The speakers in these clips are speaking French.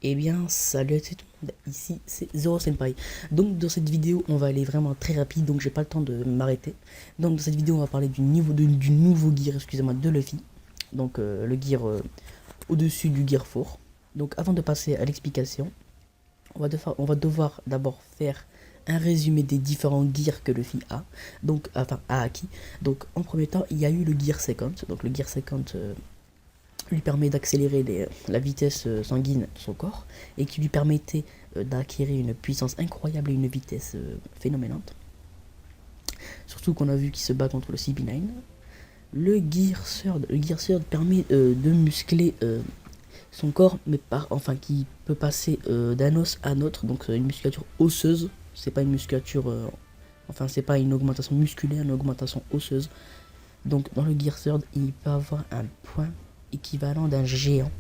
Eh bien, salut à tout le monde, ici c'est Zoro Senpai. Donc dans cette vidéo, on va aller vraiment très rapide, donc j'ai pas le temps de m'arrêter. Donc dans cette vidéo, on va parler du nouveau gear, excusez-moi, de Luffy. Donc le gear au-dessus du gear 4. Donc avant de passer à l'explication, on va devoir d'abord faire un résumé des différents gears que Luffy a, donc enfin a acquis. Donc en premier temps, il y a eu le gear 50, donc le gear 50 lui permet d'accélérer la vitesse sanguine de son corps et qui lui permettait d'acquérir une puissance incroyable et une vitesse phénoménale. Surtout qu'on a vu qu'il se bat contre le CP9. Le Gear Third permet de muscler son corps, mais enfin qui peut passer d'un os à un autre, donc une musculature osseuse. C'est pas une musculature, enfin c'est pas une augmentation musculaire, une augmentation osseuse. Donc dans le Gear Third, il peut avoir un point équivalent d'un géant,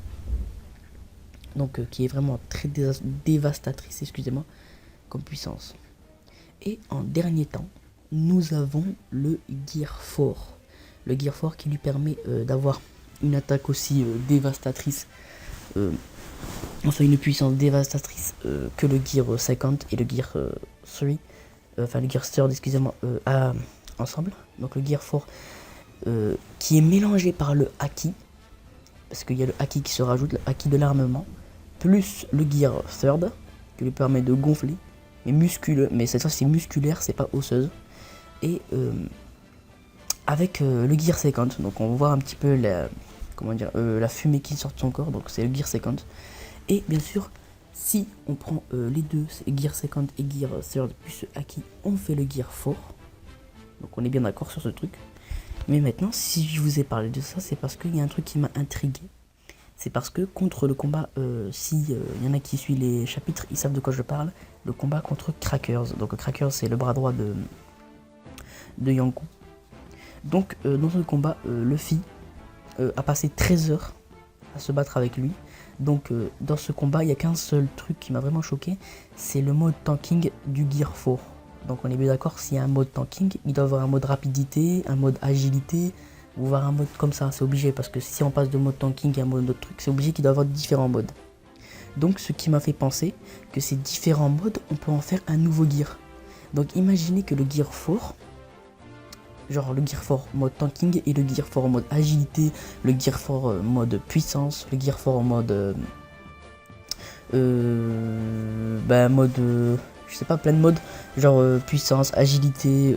donc qui est vraiment très dévastatrice, excusez-moi, comme puissance. Et en dernier temps, nous avons le Gear 4. Le Gear 4 qui lui permet d'avoir une attaque aussi dévastatrice, enfin une puissance dévastatrice que le Gear 50 et le Gear 3, enfin le Gear 3, excusez-moi, ensemble. Donc le Gear 4 qui est mélangé par le Haki, parce qu'il y a le Haki qui se rajoute, le Haki de l'armement, plus le Gear Third, qui lui permet de gonfler, mais musculeux, mais cette fois c'est musculaire, c'est pas osseuse. Et avec le Gear 50, donc on voit un petit peu la fumée qui sort de son corps, donc c'est le Gear 50. Et bien sûr, si on prend les deux, Gear 50 et Gear Third plus Haki, on fait le Gear 4. Donc on est bien d'accord sur ce truc. Mais maintenant, si je vous ai parlé de ça, c'est parce qu'il y a un truc qui m'a intrigué. C'est parce que contre le combat, si y en a qui suivent les chapitres, ils savent de quoi je parle. Le combat contre Crackers. Donc Crackers, c'est le bras droit de Yonkou. Donc dans ce combat, Luffy a passé 13 heures à se battre avec lui. Donc dans ce combat, il n'y a qu'un seul truc qui m'a vraiment choqué, c'est le mode tanking du Gear 4. Donc on est bien d'accord, s'il y a un mode tanking, il doit y avoir un mode rapidité, un mode agilité, ou voir un mode comme ça, c'est obligé, parce que si on passe de mode tanking à un mode d'autre truc, c'est obligé qu'il doit y avoir différents modes. Donc ce qui m'a fait penser que ces différents modes, on peut en faire un nouveau gear. Donc imaginez que le Gear 4, genre le Gear 4 mode tanking et le Gear 4 mode agilité, le Gear 4 mode puissance, le Gear 4 mode je sais pas, plein de modes, genre puissance, agilité,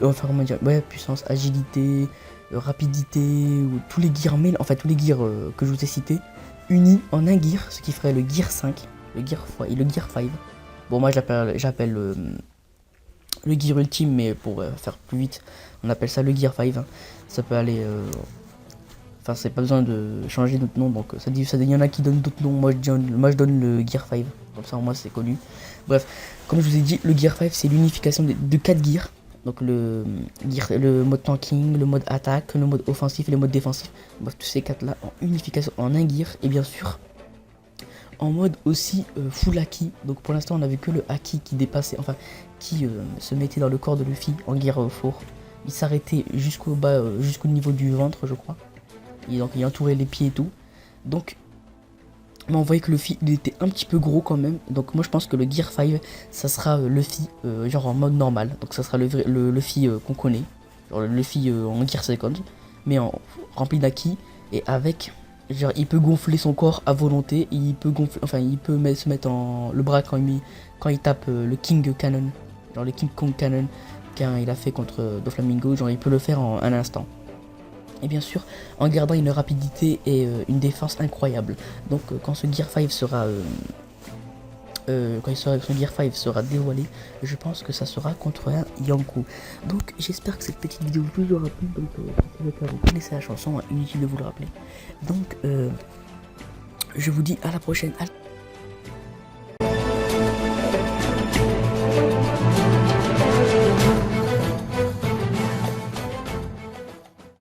enfin comment dire, ouais, puissance, agilité, rapidité, ou tous les gears mail, enfin tous les gears que je vous ai cités, unis en un gear, ce qui ferait le Gear 5, le Gear 3 et le Gear 5. Bon, moi j'appelle le gear ultime, mais pour faire plus vite, on appelle ça le Gear 5. Hein. Ça peut aller. Enfin, c'est pas besoin de changer d'autres nom, donc il y en a qui donnent d'autres noms. Moi je donne le Gear 5, comme ça au moins c'est connu. Bref, comme je vous ai dit, le Gear 5 c'est l'unification de 4 gears. Donc le mode tanking, le mode attaque, le mode offensif et le mode défensif. Bref, tous ces 4 là en unification en un gear, et bien sûr en mode aussi full haki. Donc pour l'instant on a vu que le haki qui dépassait, enfin qui se mettait dans le corps de Luffy en gear 4. Il s'arrêtait jusqu'au bas, jusqu'au niveau du ventre je crois. Et donc il entourait les pieds et tout. Donc mais on voyait que Luffy il était un petit peu gros quand même. Donc moi je pense que le Gear 5 ça sera Luffy genre en mode normal. Donc ça sera le Luffy qu'on connaît. Genre le Luffy en Gear 50. Mais rempli d'Aki. Et avec genre il peut gonfler son corps à volonté. Il peut gonfler, enfin il peut se mettre en le bras quand il tape le King Cannon. Genre le King Kong Cannon qu'il a fait contre Doflamingo. Genre il peut le faire en un instant. Et bien sûr en gardant une rapidité et une défense incroyable. Donc quand ce Gear 5 sera son Gear 5 sera dévoilé, je pense que ça sera contre un Yonkou. Donc j'espère que cette petite vidéo vous aura plu. Donc si le cas vous connaissez la chanson, inutile de vous le rappeler. Donc je vous dis à la prochaine.